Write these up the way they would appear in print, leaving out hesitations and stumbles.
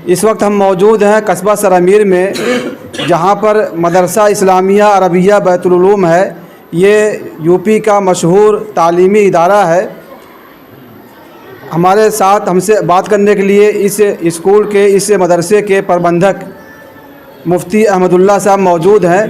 इस वक्त हम मौजूद हैं कस्बा सरामीर में, जहां पर मदरसा इस्लामिया अरबिया बैतुल उलूम है। ये यूपी का मशहूर तालीमी इदारा है। हमारे साथ हमसे बात करने के लिए इस स्कूल के, इस मदरसे के प्रबंधक मुफ्ती अहमदुल्ला साहब मौजूद हैं।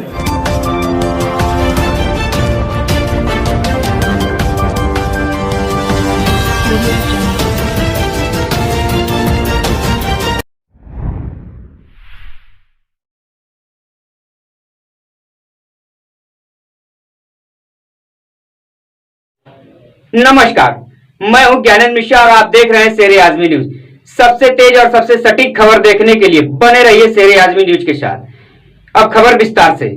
नमस्कार, मैं हूं ज्ञानेंद्र मिश्रा और आप देख रहे हैं शेर आजमी न्यूज। सबसे तेज और सबसे सटीक खबर देखने के लिए बने रहिए शेर आजमी न्यूज के साथ। अब खबर विस्तार से।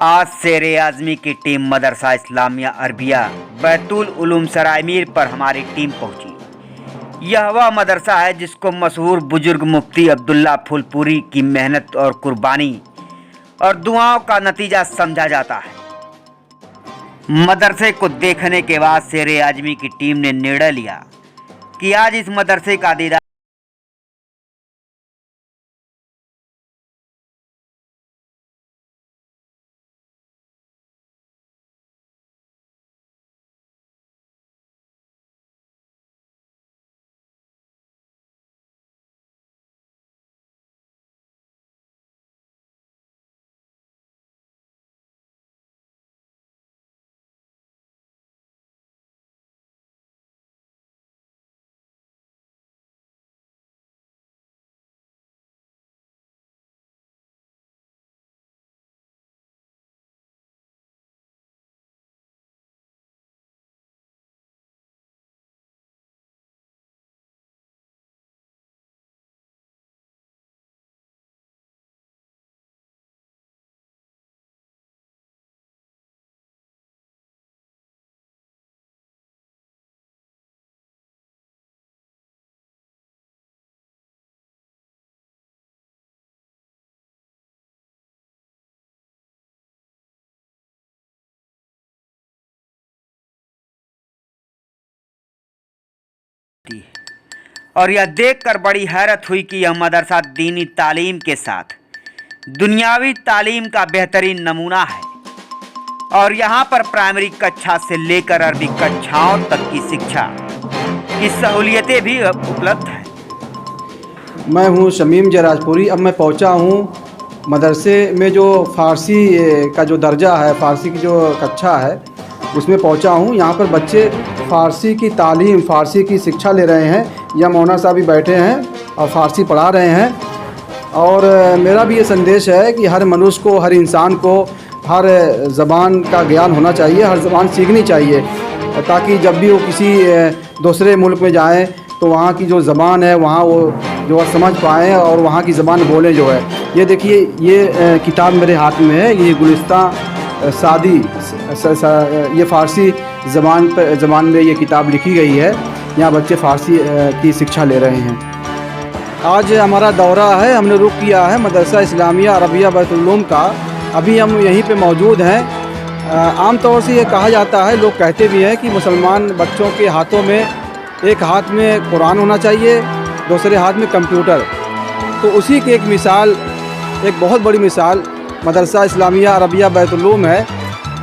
आज शेर आजमी की टीम मदरसा इस्लामिया अरबिया बैतुल उलूम सरायमीर पर हमारी टीम पहुंची। यह वह मदरसा है जिसको मशहूर बुजुर्ग मुफ्ती अब्दुल्ला फुलपुरी की मेहनत और कुर्बानी और दुआओं का नतीजा समझा जाता है। मदरसे को देखने के बाद शेर आजमी की टीम ने निर्णय लिया कि आज इस मदरसे का दीदार और यह देखकर बड़ी हैरत हुई कि यह मदरसा दीनी तालीम के साथ दुनियावी तालीम का बेहतरीन नमूना है और यहाँ पर प्राइमरी कक्षा से लेकर अरबी कक्षाओं तक की शिक्षा की सहूलियतें भी उपलब्ध हैं। मैं हूं शमीम जराजपुरी। अब मैं पहुंचा हूं मदरसे में जो फ़ारसी का जो दर्जा है, फ़ारसी की जो कक्षा है, उसमें पहुंचा हूं। यहाँ पर बच्चे फ़ारसी की तालीम, फ़ारसी की शिक्षा ले रहे हैं। या मौलाना साहब भी बैठे हैं और फ़ारसी पढ़ा रहे हैं। और मेरा भी ये संदेश है कि हर मनुष्य को, हर इंसान को हर ज़बान का ज्ञान होना चाहिए, हर ज़बान सीखनी चाहिए, ताकि जब भी वो किसी दूसरे मुल्क में जाएं तो वहाँ की जो ज़बान है वहाँ वो जो है समझ पाएँ और वहाँ की ज़बान बोलें जो है। ये देखिए, ये किताब मेरे हाथ में है, ये गुलिस्तान सादी, ये फ़ारसी ज़बान में ये किताब लिखी गई है। यहाँ बच्चे फ़ारसी की शिक्षा ले रहे हैं। आज हमारा दौरा है, हमने रुख किया है मदरसा इस्लामिया अरबिया बैतुल उलूम का। अभी हम यहीं पे मौजूद हैं। आम तौर से ये कहा जाता है, लोग कहते भी हैं कि मुसलमान बच्चों के हाथों में एक हाथ में कुरान होना चाहिए, दूसरे हाथ में कंप्यूटर। तो उसी की एक मिसाल, एक बहुत बड़ी मिसाल मदरसा इस्लामिया अरबिया बैतुल उलूम है।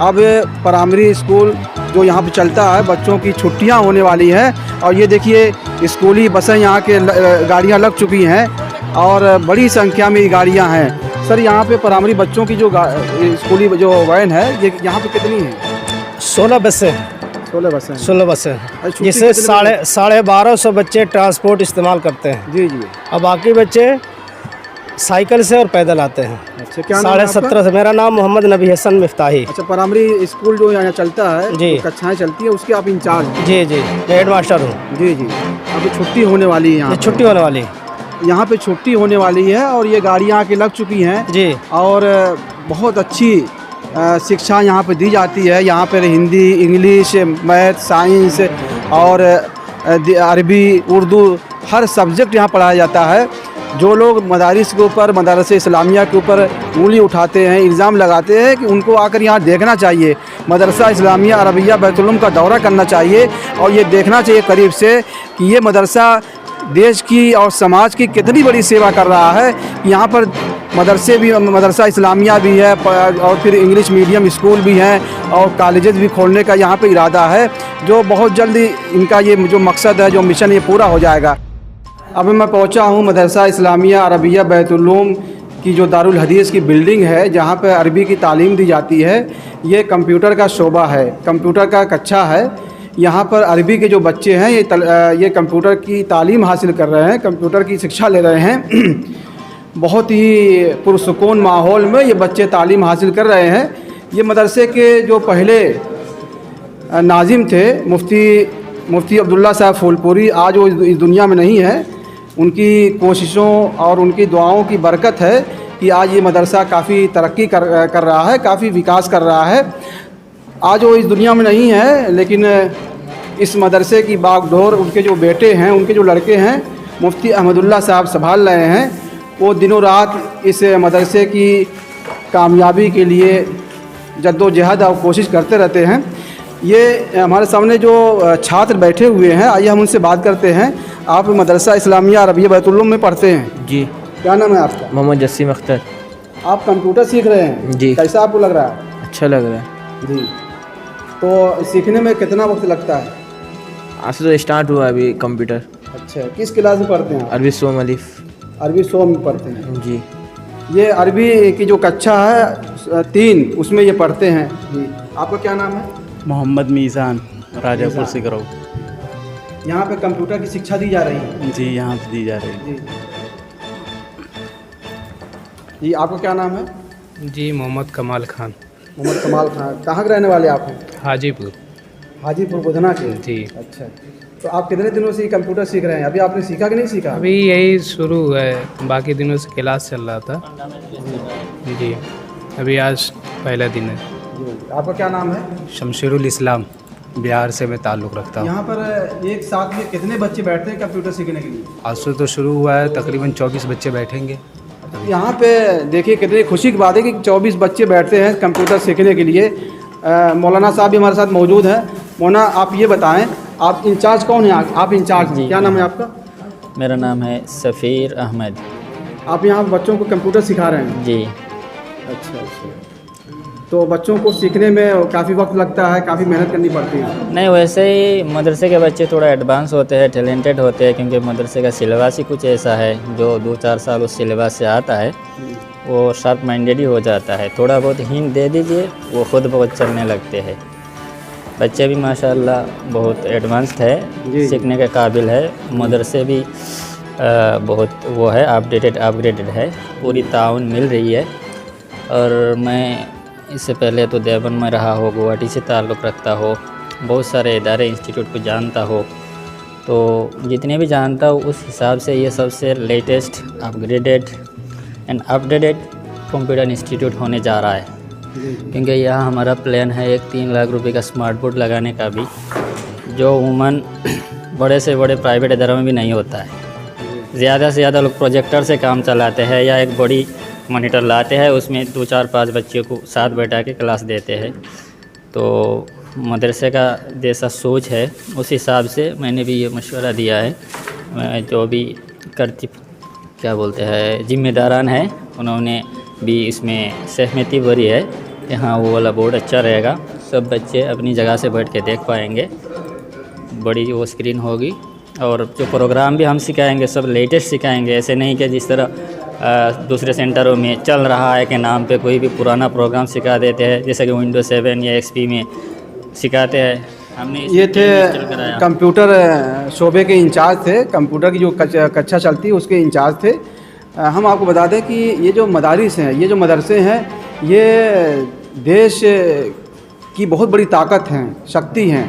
अब प्राइमरी स्कूल जो यहाँ पे चलता है, बच्चों की छुट्टियाँ होने वाली हैं और ये देखिए स्कूली बसें यहाँ के गाड़ियाँ लग चुकी हैं और बड़ी संख्या में गाड़ियाँ हैं। सर, यहाँ पे प्राइमरी बच्चों की जो स्कूली जो वैन है, ये यहाँ पे कितनी है? 16 बसें। 16 बसें जिससे 1250 बच्चे ट्रांसपोर्ट इस्तेमाल करते हैं। जी जी। अब बाकी बच्चे साइकिल से और पैदल आते हैं। अच्छा, क्या 17.5 से। मेरा नाम मोहम्मद नबी हसन मिफ्ताही। अच्छा, प्राइमरी स्कूल जो यहाँ चलता है, जी, कक्षाएं चलती है, उसके आप इंचार्ज? जी जी, हेड मास्टर हूँ। जी जी। अभी छुट्टी होने वाली है यहाँ? छुट्टी होने वाली, यहाँ पे छुट्टी होने वाली है और ये गाड़ियाँ आके लग चुकी हैं जी। और बहुत अच्छी शिक्षा यहाँ पे दी जाती है। यहाँ पर हिंदी, इंग्लिश, मैथ, साइंस और अरबी, उर्दू, हर सब्जेक्ट यहाँ पढ़ाया जाता है। जो लोग मदारिस के ऊपर, मदरसे इस्लामिया के ऊपर उंगली उठाते हैं, इल्ज़ाम लगाते हैं कि उनको आकर यहाँ देखना चाहिए, मदरसा इस्लामिया अरबिया बैतुल उलूम का दौरा करना चाहिए और ये देखना चाहिए करीब से कि ये मदरसा देश की और समाज की कितनी बड़ी सेवा कर रहा है। यहाँ पर मदरसे भी, मदरसा इस्लामिया भी है और फिर इंग्लिश मीडियम स्कूल भी हैं और कॉलेजेस भी खोलने का यहाँ पे इरादा है, जो बहुत जल्दी इनका ये जो मकसद है, जो मिशन, ये पूरा हो जाएगा। अब मैं पहुँचा हूँ मदरसा इस्लामिया अरबिया बैतुल-उलूम की जो दारुल हदीस की बिल्डिंग है, जहाँ पर अरबी की तालीम दी जाती है। ये कंप्यूटर का शोबा है, कंप्यूटर का कक्षा है। यहाँ पर अरबी के जो बच्चे हैं ये कंप्यूटर की तालीम हासिल कर रहे हैं, कंप्यूटर की शिक्षा ले रहे हैं। बहुत ही पुरसुकून माहौल में ये बच्चे तालीम हासिल कर रहे हैं। ये मदरसे के जो पहले नाजिम थे मुफ्ती अब्दुल्ला साहब फूलपुरी, आज वो इस दुनिया में नहीं है। उनकी कोशिशों और उनकी दुआओं की बरकत है कि आज ये मदरसा काफ़ी तरक्की कर रहा है, काफ़ी विकास कर रहा है। आज वो इस दुनिया में नहीं है, लेकिन इस मदरसे की बागडोर उनके जो बेटे हैं, उनके जो लड़के हैं, मुफ्ती अहमदुल्ला साहब संभाल रहे हैं। वो दिनों रात इस मदरसे की कामयाबी के लिए जद्दोजहद और कोशिश करते रहते हैं। ये हमारे सामने जो छात्र बैठे हुए हैं, आइए हम उनसे बात करते हैं। आप मदरसा इस्लामिया अरबिया बैतुल-उलूम में पढ़ते हैं? जी। क्या नाम है आपका? मोहम्मद जसीम अख्तर। आप कंप्यूटर सीख रहे हैं? जी। कैसा आपको लग रहा है? अच्छा लग रहा है जी। तो सीखने में कितना वक्त लगता है? आज से तो स्टार्ट हुआ अभी कंप्यूटर। अच्छा, किस क्लास में पढ़ते हैं? अरबी सोम अलिफ। अरबी सोम में पढ़ते हैं जी। ये अरबी की जो कक्षा है 3, उसमें ये पढ़ते हैं जी। आपका क्या नाम है? मोहम्मद मीज़ान, राजापुर से कराओ। यहाँ पे कंप्यूटर की शिक्षा दी जा रही है? जी, यहाँ पे दी जा रही है। जी जी। आपका क्या नाम है? जी, मोहम्मद कमाल खान। मोहम्मद कमाल खान। कहाँ के रहने वाले आप हैं? हाजीपुर। हाजीपुर बुधना के? जी। अच्छा, तो आप कितने दिनों से कंप्यूटर सीख रहे हैं? अभी आपने सीखा कि नहीं सीखा? अभी यही शुरू हुआ है, बाकी दिनों से क्लास चल रहा था। जी, अभी आज पहला दिन है। जी। आपका क्या नाम है? शमशेरुल इस्लाम, बिहार से मैं ताल्लुक़ रखता हूँ। यहाँ पर एक साथ में कितने बच्चे बैठते हैं कंप्यूटर सीखने के लिए? आज से तो शुरू हुआ है, तकरीबन 24 बच्चे बैठेंगे। यहाँ पे देखिए कितनी खुशी की बात है कि 24 बच्चे बैठते हैं कंप्यूटर सीखने के लिए। मौलाना साहब भी हमारे साथ मौजूद हैं। मौलाना, आप ये बताएं, आप इंचार्ज कौन हैं? आप इंचार्ज, क्या नाम है आपका? मेरा नाम है सफ़ीर अहमद। आप यहाँ बच्चों को कंप्यूटर सिखा रहे हैं? जी। अच्छा अच्छा। तो बच्चों को सीखने में काफ़ी वक्त लगता है, काफ़ी मेहनत करनी पड़ती है? नहीं, वैसे ही मदरसे के बच्चे थोड़ा एडवांस होते हैं, टैलेंटेड होते हैं, क्योंकि मदरसे का सिलेबस ही कुछ ऐसा है जो 2-4 साल उस सिलेबस से आता है, वो शार्प माइंडेड ही हो जाता है। थोड़ा बहुत हिंट दे दीजिए, वो खुद बहुत चलने लगते हैं। बच्चे भी माशाल्लाह बहुत एडवांस्ड है, सीखने के काबिल है। मदरसे भी बहुत वो है, अपग्रेडेड है, पूरी ताउन मिल रही है। और मैं इससे पहले तो देवबंद में रहा हो, गुवाहाटी से ताल्लुक़ रखता हो, बहुत सारे इदारे इंस्टीट्यूट को जानता हो, तो जितने भी जानता हूँ उस हिसाब से ये सबसे latest upgraded and updated computer institute होने जा रहा है। क्योंकि यहाँ हमारा प्लान है एक 3 लाख रुपए का स्मार्ट बोर्ड लगाने का भी, जो उमूमन बड़े से बड़े प्राइवेट इदारों में भी नहीं होता है। ज़्यादा से ज़्यादा लोग प्रोजेक्टर से काम चलाते हैं या एक बड़ी मॉनिटर लाते हैं, उसमें 2, 4, 5 बच्चों को साथ बैठा के क्लास देते हैं। तो मदरसे का जैसा सोच है उस हिसाब से मैंने भी ये मशवरा दिया है। मैं जो भी क्या बोलते हैं जिम्मेदारान हैं, उन्होंने भी इसमें सहमति भरी है कि हाँ वो वाला बोर्ड अच्छा रहेगा, सब बच्चे अपनी जगह से बैठ के देख पाएंगे, बड़ी वो स्क्रीन होगी, और जो प्रोग्राम भी हम सिखाएंगे सब लेटेस्ट सिखाएंगे। ऐसे नहीं कि जिस तरह दूसरे सेंटरों में चल रहा है कि नाम पे कोई भी पुराना प्रोग्राम सिखा देते हैं, जैसे कि विंडोज 7 या XP में सिखाते हैं। हमने ये थे कंप्यूटर शोबे के इंचार्ज थे, कंप्यूटर की जो कक्षा चलती है उसके इंचार्ज थे। हम आपको बता दें कि ये जो मदारिस हैं, ये जो मदरसे हैं, ये देश की बहुत बड़ी ताकत हैं, शक्ति हैं।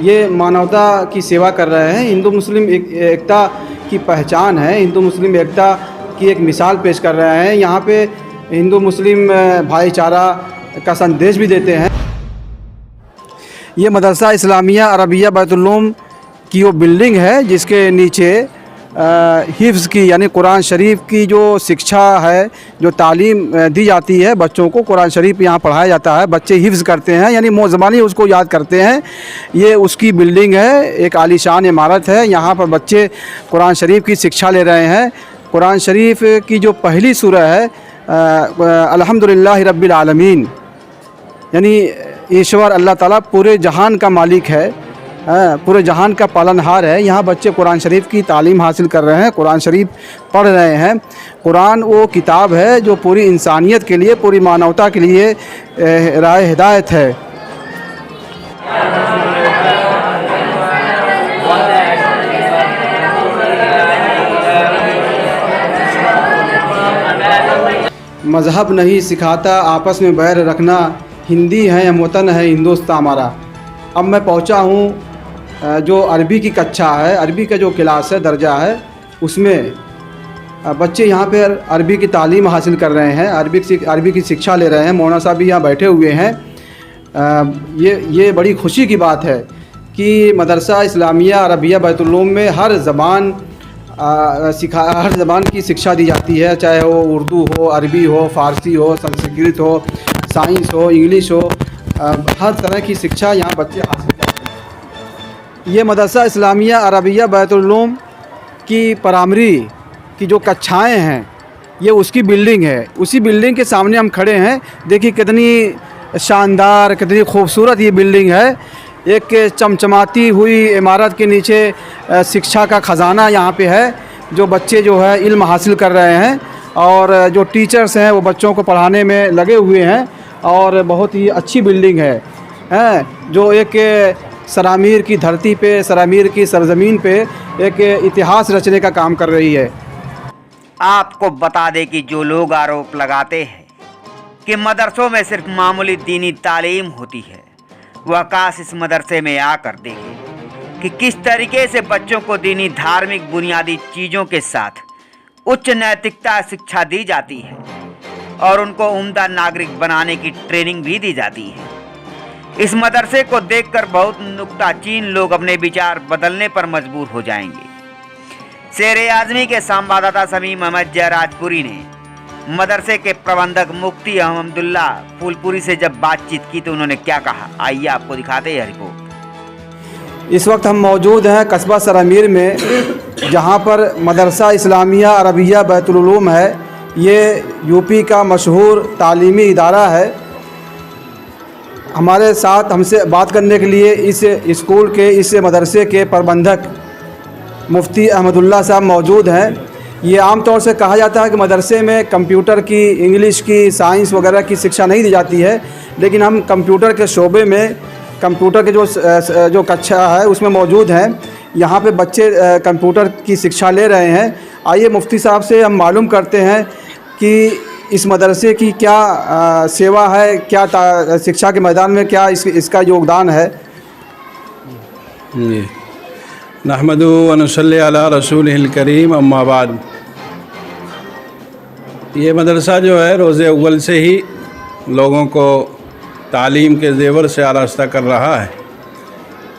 ये मानवता की सेवा कर रहे हैं, हिंदू मुस्लिम एकता की पहचान है, हिंदू मुस्लिम एकता की एक मिसाल पेश कर रहे हैं। यहाँ पे हिंदू मुस्लिम भाईचारा का संदेश भी देते हैं। ये मदरसा इस्लामिया अरबिया बैतुल-उलूम की वो बिल्डिंग है जिसके नीचे हिफ्ज़ की यानी कुरान शरीफ की जो शिक्षा है, जो तालीम दी जाती है बच्चों को, कुरान शरीफ यहाँ पढ़ाया जाता है, बच्चे हिफ्ज़ करते हैं यानी मुँह ज़बानी उसको याद करते हैं। ये उसकी बिल्डिंग है, एक आलीशान इमारत है। यहाँ पर बच्चे कुरान शरीफ की शिक्षा ले रहे हैं। कुरान शरीफ की जो पहली सूरह है अल्हम्दुलिल्लाह रब्बिल आलमीन, यानी ईश्वर अल्लाह ताला पूरे जहान का मालिक है, पूरे जहान का पालनहार है। यहाँ बच्चे कुरान शरीफ की तालीम हासिल कर रहे हैं, कुरान शरीफ पढ़ रहे हैं। कुरान वो किताब है जो पूरी इंसानियत के लिए, पूरी मानवता के लिए राह हिदायत है। मज़हब नहीं सिखाता आपस में बैर रखना, हिंदी है हम वतन है हिंदुस्तान हमारा। अब मैं पहुंचा हूं जो अरबी की कक्षा है, अरबी का जो क्लास है, दर्जा है, उसमें बच्चे यहाँ पर अरबी की तालीम हासिल कर रहे हैं, अरबी की शिक्षा ले रहे हैं। मौलाना साहब भी यहाँ बैठे हुए हैं। ये बड़ी खुशी की बात है कि मदरसा इस्लामिया अरबिया बैतुल-उलूम में हर ज़बान की शिक्षा दी जाती है, चाहे वो उर्दू हो, अरबी हो, फ़ारसी हो, संस्कृत हो, साइंस हो, इंग्लिश हो, हर तरह की शिक्षा यहाँ बच्चे हासिल करते हैं। ये मदरसा इस्लामिया अरबिया बैतुल-उलूम की प्राइमरी की जो कक्षाएँ हैं, ये उसकी बिल्डिंग है। उसी बिल्डिंग के सामने हम खड़े हैं। देखिए कितनी शानदार, कितनी खूबसूरत ये बिल्डिंग है। एक चमचमाती हुई इमारत के नीचे शिक्षा का ख़जाना यहाँ पे है, जो बच्चे जो है इल्म हासिल कर रहे हैं और जो टीचर्स हैं वो बच्चों को पढ़ाने में लगे हुए हैं। और बहुत ही अच्छी बिल्डिंग है जो एक सरामीर की धरती पे, सरामीर की सरज़मीन पे एक इतिहास रचने का काम कर रही है। आपको बता दें कि जो लोग आरोप लगाते हैं कि मदरसों में सिर्फ मामूली दीनी तालीम होती है, वह काश इस मदरसे में आकर देखें कि किस तरीके से बच्चों को दीनी धार्मिक बुनियादी चीज़ों के साथ उच्च नैतिकता शिक्षा दी जाती है और उनको उम्दा नागरिक बनाने की ट्रेनिंग भी दी जाती है। इस मदरसे को देखकर बहुत नुक्ताचीन लोग अपने विचार बदलने पर मजबूर हो जाएंगे। शेर आज़मी के संवाददाता समीम अहमद जयराजपुरी ने मदरसे के प्रबंधक मुफ्ती अहमदुल्ला फूलपुरी से जब बातचीत की तो उन्होंने क्या कहा, आइए आपको दिखाते हैं रिपोर्ट। इस वक्त हम मौजूद हैं कस्बा सरामीर में, जहां पर मदरसा इस्लामिया अरबिया बैतुल-उलूम है। ये यूपी का मशहूर तालीमी इदारा है। हमारे साथ हमसे बात करने के लिए इस स्कूल के, इस मदरसे के प्रबंधक मुफ्ती अहमदुल्ला साहब मौजूद हैं। ये आम तौर से कहा जाता है कि मदरसे में कंप्यूटर की, इंग्लिश की, साइंस वगैरह की शिक्षा नहीं दी जाती है, लेकिन हम कंप्यूटर के शोबे में, कंप्यूटर के जो कक्षा है उसमें मौजूद हैं। यहाँ पे बच्चे कंप्यूटर की शिक्षा ले रहे हैं। आइए मुफ्ती साहब से हम मालूम करते हैं कि इस मदरसे की क्या सेवा है, क्या शिक्षा के मैदान में क्या इसका योगदान है। जी, नहमदु व नसल्ली अला रसूलिल करीम, अम्मा बाद। ये मदरसा जो है रोज़े अव्वल से ही लोगों को तालीम के ज़ेवर से आरास्ता कर रहा है।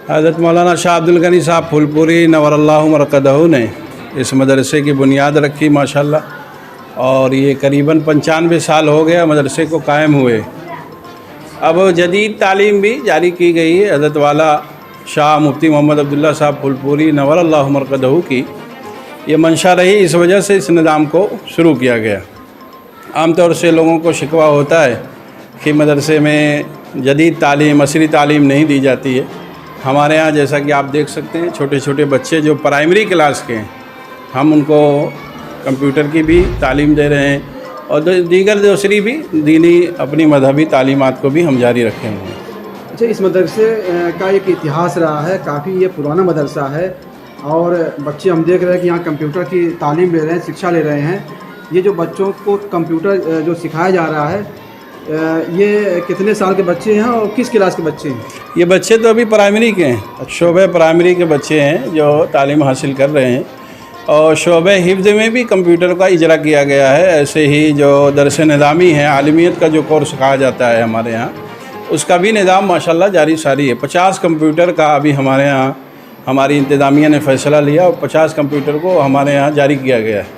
हज़रत मौलाना शाह अब्दुल गनी साहब फूलपुरी नवरल्लाहु मरकदहू ने इस मदरसे की बुनियाद रखी माशाल्लाह, और ये करीबन 95 साल हो गया मदरसे को कायम हुए। अब जदीद तालीम भी जारी की गई है। हज़रत वाला शाह मुफ्ती मोहम्मद अब्दुल्ला साहब फूलपुरी नवरल्लाहु मरकदहू की ये मंशा रही, इस वजह से इस निज़ाम को शुरू किया गया। आम तौर से लोगों को शिकवा होता है कि मदरसे में जदीद तालीम, असली तालीम नहीं दी जाती है। हमारे यहाँ जैसा कि आप देख सकते हैं, छोटे छोटे बच्चे जो प्राइमरी क्लास के हैं, हम उनको कंप्यूटर की भी तालीम दे रहे हैं और दीगर दूसरी भी दीनी अपनी मजहबी तालीमात को भी हम जारी रखे हुए हैं। अच्छा, इस मदरसे का एक इतिहास रहा है, काफ़ी ये पुराना मदरसा है और बच्चे हम देख रहे हैं कि यहाँ कंप्यूटर की तालीम ले रहे हैं, शिक्षा ले रहे हैं। ये जो बच्चों को कंप्यूटर जो सिखाया जा रहा है, ये कितने साल के बच्चे हैं और किस क्लास के बच्चे हैं? ये बच्चे तो अभी प्राइमरी के हैं, शोबे प्राइमरी के बच्चे हैं जो तालीम हासिल कर रहे हैं, और शोबे हिफ्ज़ में भी कंप्यूटर का इजरा किया गया है। ऐसे ही जो दरस निज़ामी है, आलिमियत का जो कोर्स कहा जाता है हमारे यहाँ, उसका भी निज़ाम माशाल्लाह जारी सारी है। 50 कंप्यूटर का अभी हमारे यहाँ हमारी इंतज़ामिया ने फ़ैसला लिया और 50 कंप्यूटर को हमारे यहाँ जारी किया गया है।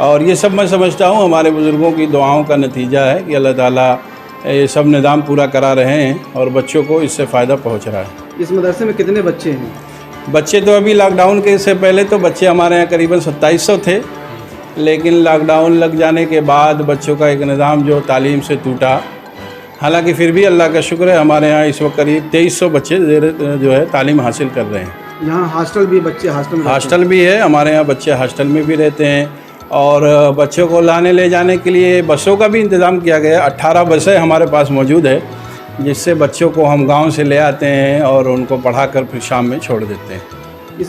और ये सब मैं समझता हूँ हमारे बुज़ुर्गों की दुआओं का नतीजा है कि अल्लाह ताला ये सब निज़ाम पूरा करा रहे हैं और बच्चों को इससे फ़ायदा पहुँच रहा है। इस मदरसे में कितने बच्चे हैं? बच्चे तो अभी लॉकडाउन के से पहले तो बच्चे हमारे यहाँ करीबन 2700 थे, लेकिन लॉकडाउन लग जाने के बाद बच्चों का एक निज़ाम जो तालीम से टूटा। हालांकि फिर भी अल्लाह का शुक्र है हमारे यहाँ इस वक्त करीब 2300 बच्चे जो है तालीम हासिल कर रहे हैं। यहाँ हॉस्टल भी बच्चे हॉस्टल भी है, हमारे यहाँ बच्चे हॉस्टल में भी रहते हैं और बच्चों को लाने ले जाने के लिए बसों का भी इंतज़ाम किया गया है। 18 बसें हमारे पास मौजूद है जिससे बच्चों को हम गांव से ले आते हैं और उनको पढ़ाकर फिर शाम में छोड़ देते हैं।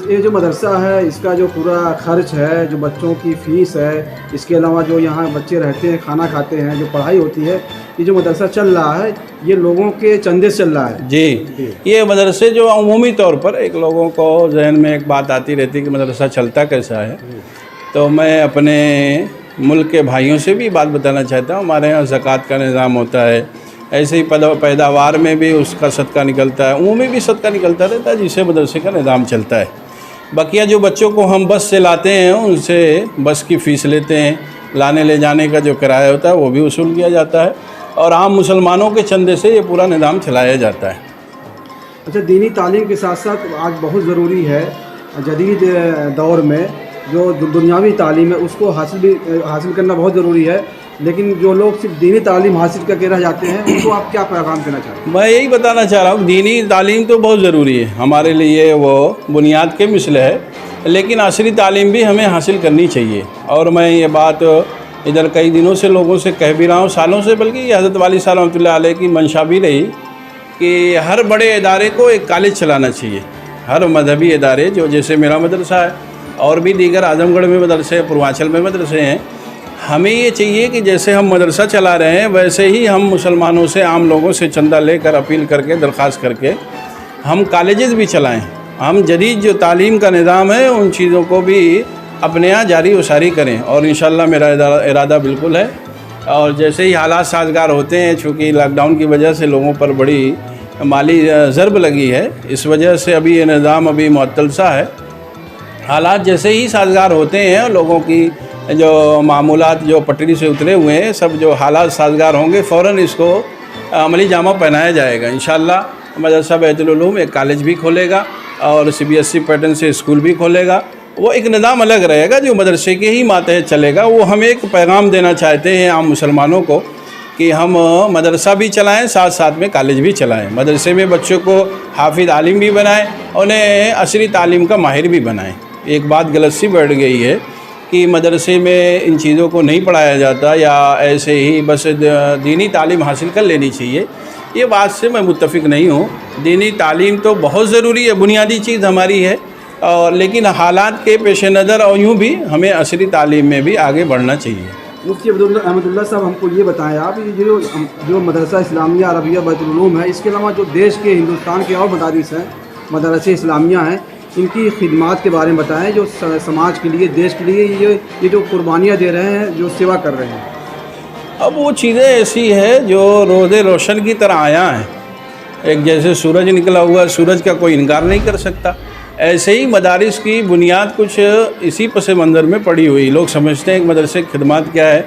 ये जो मदरसा है इसका जो पूरा खर्च है, जो बच्चों की फ़ीस है, इसके अलावा जो यहाँ बच्चे रहते हैं, खाना खाते हैं, जो पढ़ाई होती है, ये जो मदरसा चल रहा है ये लोगों के चंदे से चल रहा है? जी, ये मदरसे जो अमूमी तौर पर एक लोगों को जहन में एक बात आती रहती है कि मदरसा चलता कैसा है, तो मैं अपने मुल्क के भाइयों से भी बात बताना चाहता हूँ। हमारे यहाँ ज़कात का निज़ाम होता है, ऐसे ही पैदावार में भी उसका सदका निकलता है, उमूमी भी सदका निकलता रहता है जिससे मदरसे का निज़ाम चलता है। बकिया जो बच्चों को हम बस से लाते हैं उनसे बस की फ़ीस लेते हैं, लाने ले जाने का जो किराया होता है वो भी वसूल किया जाता है और आम मुसलमानों के चंदे से ये पूरा निज़ाम चलाया जाता है। अच्छा, दीनी तालीम के साथ साथ आज बहुत ज़रूरी है जदीद दौर में जो दुनियावी तालीम है उसको हासिल करना बहुत ज़रूरी है, लेकिन जो लोग सिर्फ दीनी तालीम हासिल करके रह जाते हैं उनको आप क्या पैगाम देना चाहते हैं? मैं यही बताना चाह रहा हूँ दीनी तालीम तो बहुत ज़रूरी है हमारे लिए, वो बुनियाद के मिसल है, लेकिन असली तालीम भी हमें हासिल करनी चाहिए। और मैं ये बात इधर कई दिनों से लोगों से कह भी रहा हूँ, सालों से, बल्कि ये हज़रत वाली साहब रहमतुल्लाह अलैह की मंशा भी रही कि हर बड़े इदारे को एक कॉलेज चलाना चाहिए। हर मजहबी इदारे जो जैसे मेरा मदरसा है और भी दीगर आजमगढ़ में मदरसे, पूर्वांचल में मदरसे हैं, हमें ये चाहिए कि जैसे हम मदरसा चला रहे हैं वैसे ही हम मुसलमानों से, आम लोगों से चंदा लेकर, अपील करके, दरख्वास्त करके हम कॉलेजेस भी चलाएं। हम जदीद जो तालीम का निज़ाम है उन चीज़ों को भी अपने यहाँ जारी वसारी करें और इंशाअल्लाह मेरा इरादा बिल्कुल है। और जैसे ही हालात साजगार होते हैं, चूँकि लॉकडाउन की वजह से लोगों पर बड़ी माली ज़रब लगी है, इस वजह से अभी ये निज़ाम अभी मुअत्तल सा है। हालात जैसे ही साजगार होते हैं, लोगों की जो मामूलात जो पटरी से उतरे हुए हैं, सब जो हालात साजगार होंगे फ़ौरन इसको अमली जामा पहनाया जाएगा। इंशाअल्लाह मदरसा बैतुल उलूम एक कॉलेज भी खोलेगा और CBSE पैटर्न से स्कूल भी खोलेगा। वो एक निज़ाम अलग रहेगा जो मदरसे के ही मातहत चलेगा। वो हम एक पैगाम देना चाहते हैं आम मुसलमानों को कि हम मदरसा भी चलाएं, साथ साथ में कॉलेज भी चलाएं। मदरसे में बच्चों को हाफिज़ आलिम भी बनाएं, उन्हें असली तालीम का माहिर भी बनाएं। एक बात गलत सी बढ़ गई है कि मदरसे में इन चीज़ों को नहीं पढ़ाया जाता या ऐसे ही बस दीनी तालीम हासिल कर लेनी चाहिए, ये बात से मैं मुत्तफ़िक नहीं हूँ। दीनी तालीम तो बहुत ज़रूरी है, बुनियादी चीज़ हमारी है, और लेकिन हालात के पेश नज़र और यूँ भी हमें असली तालीम में भी आगे बढ़ना चाहिए। मुफ्ती अहमदुल्लाह साहब, हमको ये बताएं आप, ये जो मदरसा इस्लामिया अरबिया बैतुल उलूम है, इसके अलावा जो देश के, हिंदुस्तान के और मदारिस हैं, मदरसे इस्लामिया हैं, इनकी खिदमात के बारे में बताएं, जो समाज के लिए, देश के लिए ये जो कुर्बानियाँ दे रहे हैं, जो सेवा कर रहे हैं। अब वो चीज़ें ऐसी है जो रोज़े रोशन की तरह आया है। एक जैसे सूरज निकला हुआ, सूरज का कोई इनकार नहीं कर सकता, ऐसे ही मदारिस की बुनियाद कुछ इसी पस मंज़र में पड़ी हुई। लोग समझते हैं कि मदरसे की खिदमत क्या है,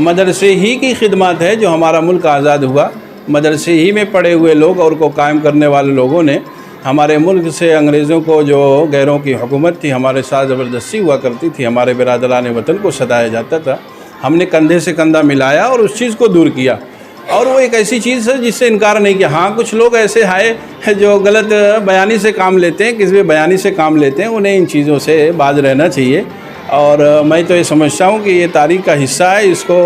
मदरसे ही की खिदमत है जो हमारा मुल्क आज़ाद हुआ। मदरसे ही में पढ़े हुए लोग और को कायम करने वाले लोगों ने हमारे मुल्क से अंग्रेज़ों को, जो गैरों की हुकूमत थी, हमारे साथ ज़बरदस्ती हुआ करती थी, हमारे बिरादरान वतन को सताया जाता था, हमने कंधे से कंधा मिलाया और उस चीज़ को दूर किया। और वो एक ऐसी चीज़ है जिससे इनकार नहीं किया। हाँ, कुछ लोग ऐसे हैं जो गलत बयानी से काम लेते हैं, किसी भी बयानी से काम लेते हैं, उन्हें इन चीज़ों से बाज रहना चाहिए। और मैं तो ये समझता हूँ कि ये तारीख़ का हिस्सा है, इसको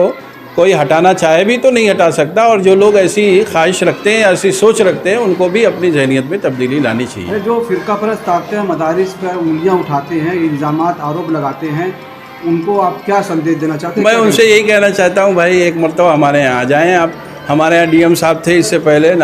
कोई हटाना चाहे भी तो नहीं हटा सकता। और जो लोग ऐसी ख्वाहिश रखते हैं, ऐसी सोच रखते हैं, उनको भी अपनी जहनीत में तब्दीली लानी चाहिए। जो फ़िरका परस्त ताकतें मदारिस पर उंगलियाँ उठाते हैं, इल्ज़ामात, आरोप लगाते हैं, उनको आप क्या संदेश देना चाहते हैं? मैं उनसे यही कहना चाहता हूँ, भाई एक मरतबा हमारे यहाँ आ जाएँ आप। हमारे यहाँ DM साहब थे इससे पहले,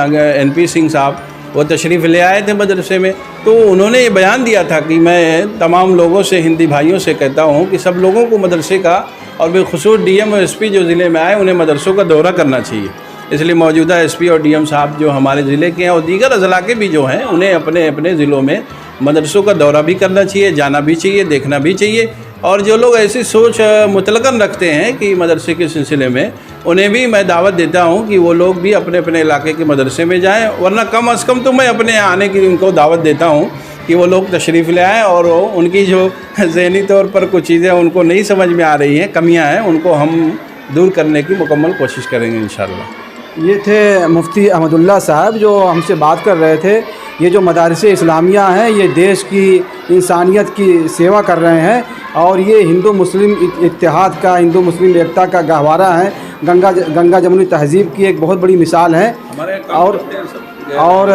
NP सिंह साहब, वो तशरीफ़ ले आए थे मदरसे में, तो उन्होंने ये बयान दिया था कि मैं तमाम लोगों से, हिंदी भाइयों से कहता हूँ कि सब लोगों को मदरसे का, और बिलखुसूस DM और SP जो ज़िले में आए, उन्हें मदरसों का दौरा करना चाहिए। इसलिए मौजूदा SP और DM साहब जो हमारे ज़िले के हैं और दीगर अज़ला के भी जो हैं, उन्हें अपने अपने ज़िलों में मदरसों का दौरा भी करना चाहिए, जाना भी चाहिए, देखना भी चाहिए। और जो लोग ऐसी सोच मुतलकन रखते हैं कि मदरसे के सिलसिले में, उन्हें भी मैं दावत देता हूं कि वो लोग भी अपने अपने इलाके के मदरसे में जाएं, वरना कम अज़ कम तो मैं अपने यहाँ आने की उनको दावत देता हूं कि वो लोग तशरीफ़ ले आएँ और उनकी जो ज़हनी तौर पर कुछ चीज़ें उनको नहीं समझ में आ रही हैं, कमियाँ हैं, उनको हम दूर करने की मुकम्मल कोशिश करेंगे इंशाअल्लाह। ये थे मुफ्ती अहमदुल्ला साहब जो हमसे बात कर रहे थे। ये जो मदारिस इस्लामिया हैं ये देश की इंसानियत की सेवा कर रहे हैं और ये हिंदू मुस्लिम इत्तेहाद का, हिंदू मुस्लिम एकता का गहवारा है। गंगा जमुनी तहज़ीब की एक बहुत बड़ी मिसाल है। और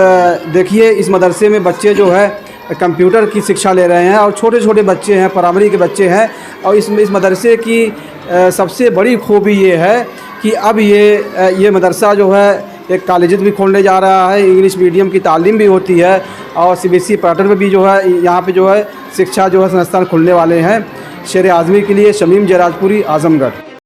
देखिए इस मदरसे में बच्चे जो है कंप्यूटर की शिक्षा ले रहे हैं और छोटे छोटे बच्चे हैं, प्राइमरी के बच्चे हैं। और इस मदरसे की सबसे बड़ी खूबी ये है कि अब ये मदरसा जो है एक कॉलेज भी खोलने जा रहा है, इंग्लिश मीडियम की तालीम भी होती है और CBSE पैटर्न में भी जो है यहाँ पे जो है शिक्षा जो है संस्थान खुलने वाले हैं। शेर आज़मी के लिए शमीम जराजपुरी, आज़मगढ़।